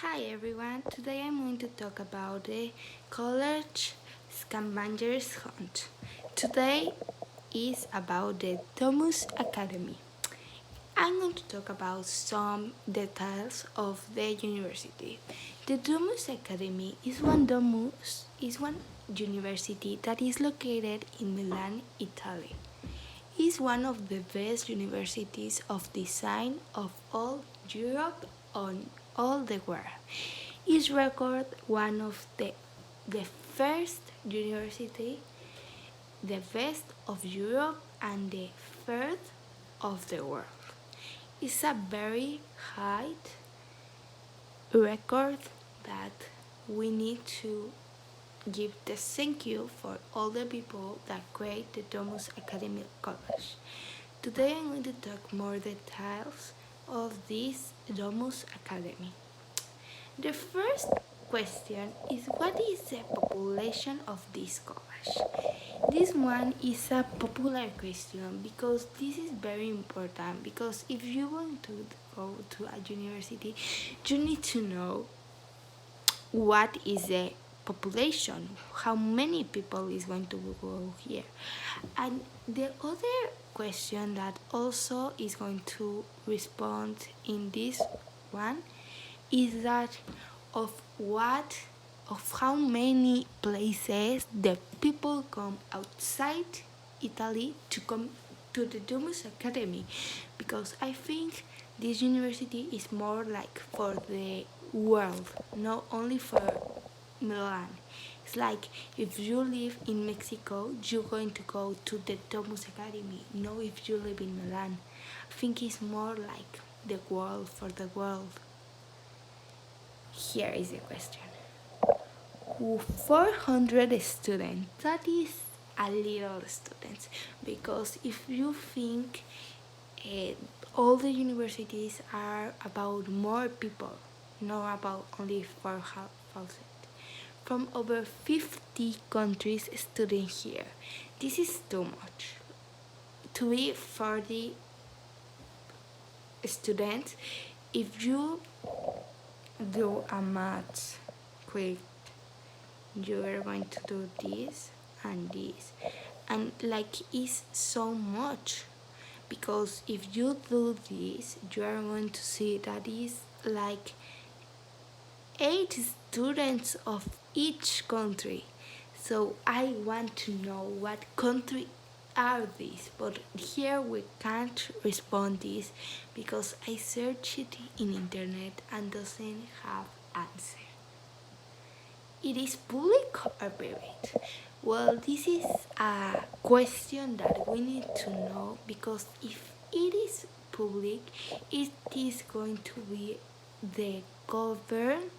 Hi everyone, today I'm going to talk about the college scavengers hunt. Today is about the Domus Academy. I'm going to talk about some details of the university. The Domus Academy is one university that is located in Milan, Italy. It's one of the best universities of design of all Europe and all the world. It's record one of the first university, the best of Europe and the third of the world. It's a very high record that we need to give the thank you for all the people that create the Domus Academy College. Today I'm going to talk more details of this Domus Academy. The first question is what is the population of this college? This one is a popular question because this is very important because if you want to go to a university, you need to know what is the population, how many people is going to go here. And the other question that also is going to respond in this one is that of what of how many places the people come outside Italy to come to the Domus Academy, because I think this university is more like for the world, not only for Milan. It's like if you live in Mexico, you're going to go to the Domus Academy. No, if you live in Milan, I think it's more like the world for the world. Here is the question. 400 students. That is a little students because if you think uh, all the universities are about more people, not about only 4,000. From over 50 countries studying here. This is too much. To be 40 students, if you do a math quick, you are going to do this and this, and like it's so much, because if you do this you are going to see that is like 8 students of each country. So I want to know what country are these, but here we can't respond this because I searched it in internet and doesn't have answer. It is public or private? Well, this is a question that we need to know, because if it is public, it is going to be the government,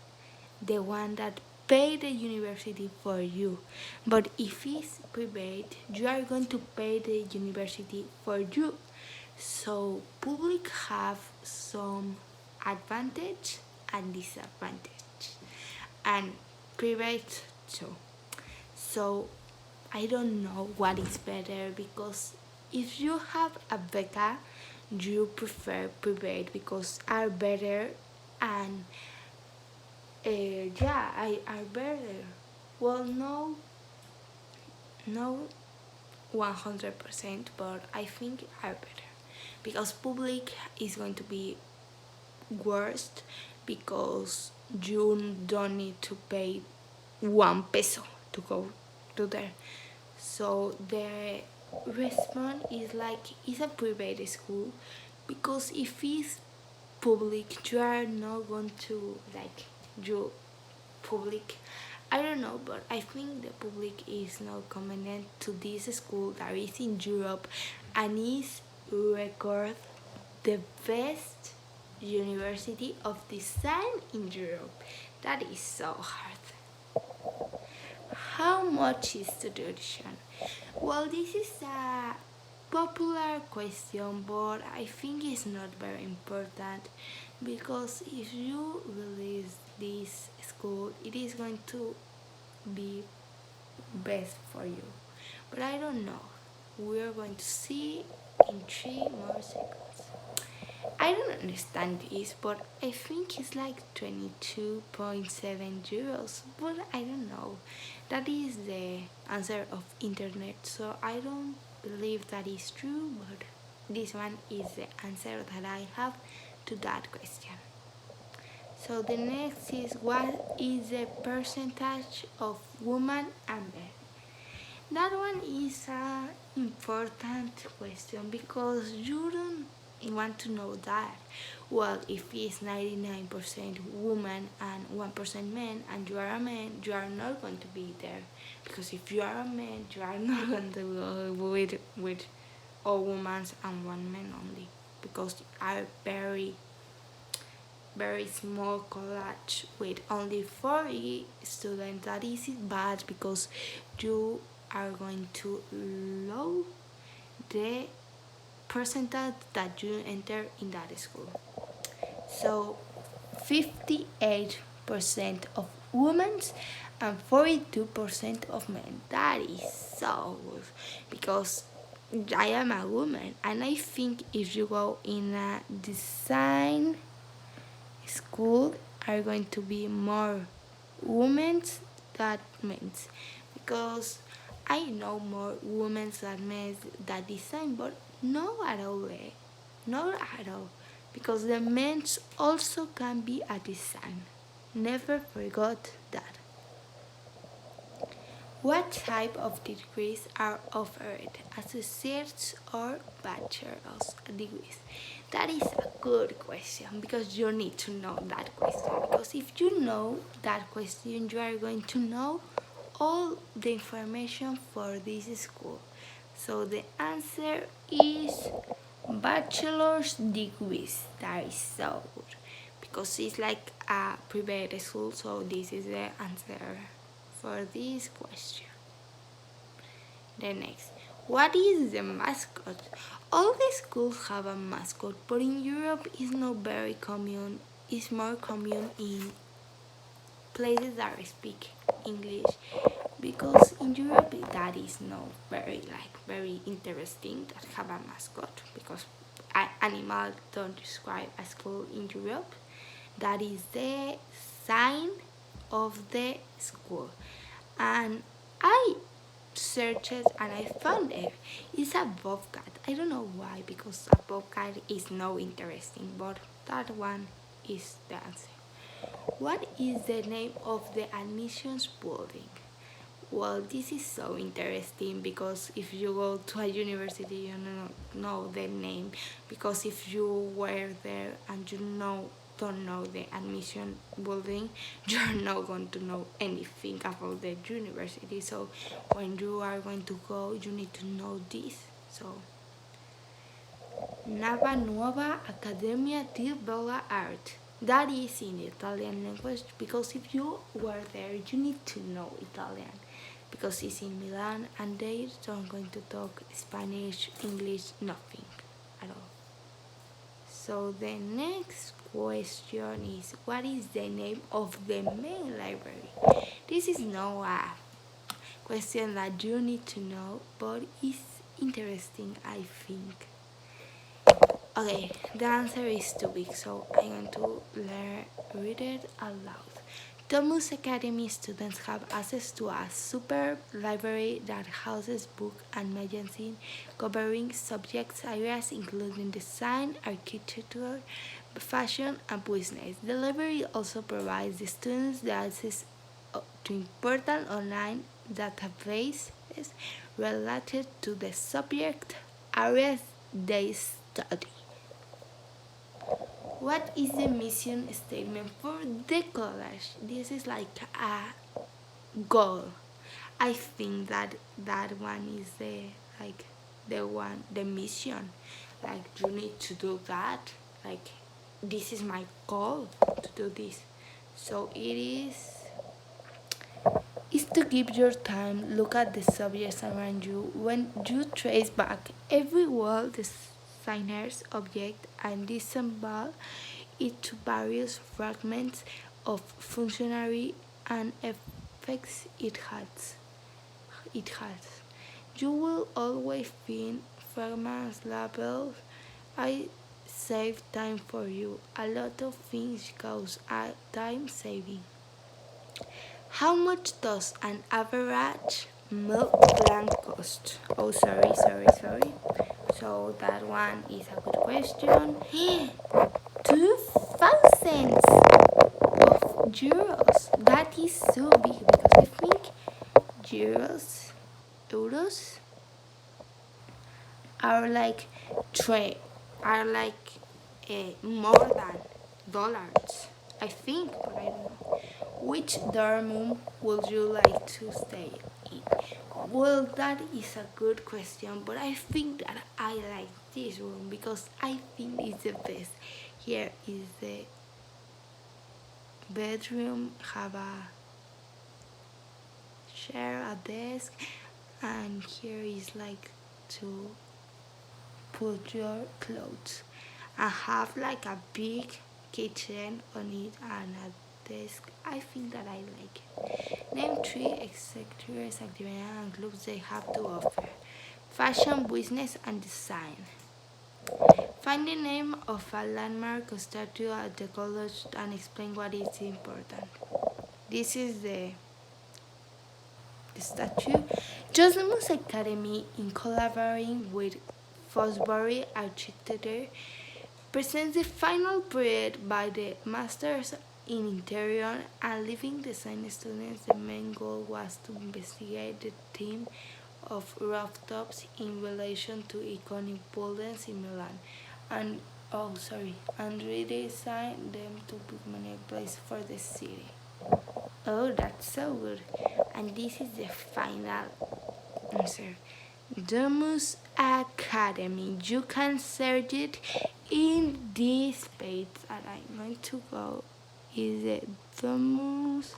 the one that pay the university for you. But if it's private, you are going to pay the university for you. So public have some advantage and disadvantage, and private too. So I don't know what is better, because if you have a beca, you prefer private because are better, and yeah, I are better. Well, no 100%, but I think are better because public is going to be worst, because you don't need to pay 1 peso to go to there. So the response is like it's a private school, because if it's public you are not going to like you public. I don't know, but I think the public is not convenient to this school that is in Europe and is record the best university of design in Europe. That is so hard. How much is the tuition? Well, this is a popular question, but I think it's not very important, because if you release this school, it is going to be best for you. But I don't know. We're going to see in 3 more seconds. I don't understand this, but I think it's like 22.7 euros, but I don't know. That is the answer of internet, so I don't believe that is true, but this one is the answer that I have to that question. So the next is, what is the percentage of women and men? That one is an important question because you don't want to know that. Well, if it's 99% woman and 1% men, and you are a man, you are not going to be there. Because if you are a man, you are not going to go with all women and one man only. Because are very small college with only 40 students. That is bad because you are going to low the percentage that you enter in that school. So 58% of women and 42% of men. That is so good because I am a woman, and I think if you go in a design school are going to be more women than men, because I know more women than men that design, but no at all, not at all, because the men also can be a design. Never forgot that. What type of degrees are offered? Associates or bachelor's degrees? That is a good question because you need to know that question. Because if you know that question, you are going to know all the information for this school. So the answer is bachelor's degrees. That is so good because it's like a private school, so this is the answer for this question. The next, what is the mascot? All the schools have a mascot, but in Europe it's not very common. It's more common in places that speak English, because in Europe that is not very interesting that have a mascot, because animal don't describe a school in Europe. That is the sign of the school, and I searched and I found it. It's a bobcat. I don't know why, because a bobcat is no interesting, but that one is the answer. What is the name of the admissions building? Well, this is so interesting because if you go to a university, you know the name. Because if you were there and you don't know the admission building, you're not going to know anything about the university. So when you are going to go, you need to know this. So Nava Nuova Accademia di Bella Art. That is in Italian language, because if you were there, you need to know Italian, because it's in Milan and they don't going to talk Spanish, English, nothing at all. So the next question is, what is the name of the main library? This is not a question that you need to know, but it's interesting, I think. Okay, the answer is too big, so I'm going to read it aloud. Domus Academy students have access to a superb library that houses books and magazines covering subject areas including design, architecture, fashion, and business. The library also provides the students the access to important online databases related to the subject areas they study. What is the mission statement for the college? This is like a goal. I think that one is the mission. Like, you need to do that. Like, this is my goal to do this. So it is to give your time, look at the subjects around you. When you trace back every wall, the designer's object, and disassemble it to various fragments of functionality and effects it has. You will always find fragments labeled. I save time for you. A lot of things goes at time saving. How much does an average milk plant cost? Oh, sorry. So that one is a good question. 2,000 of euros. That is so big because I think euros are like trade are like more than dollars. I think, but I don't know. Which dorm would you like to stay in? Well, that is a good question, but I think that I like this room because I think it's the best. Here is the bedroom, have a chair, a desk, and here is like to put your clothes. I have like a big kitchen on it and a desk. I think that I like it. Name 3 sectors, activities and clubs they have to offer. Fashion, business and design. Find the name of a landmark or statue at the college and explain what is important. This is the statue. Josmus Academy, in collaborating with Fosbury Architecture, presents the final project by the Masters in Interior and Living Design students. The main goal was to investigate the theme of rooftops in relation to iconic buildings in Milan and and redesign them to become a place for the city. Oh, that's so good. And this is the final answer. Domus Academy. You can search it in this page that I'm going to go. Is it Domus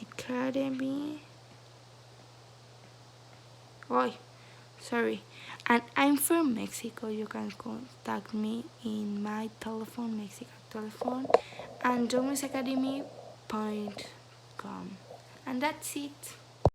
Academy? Oh, sorry. And I'm from Mexico. You can contact me in my telephone, Mexican telephone, and domusacademy.com. And that's it.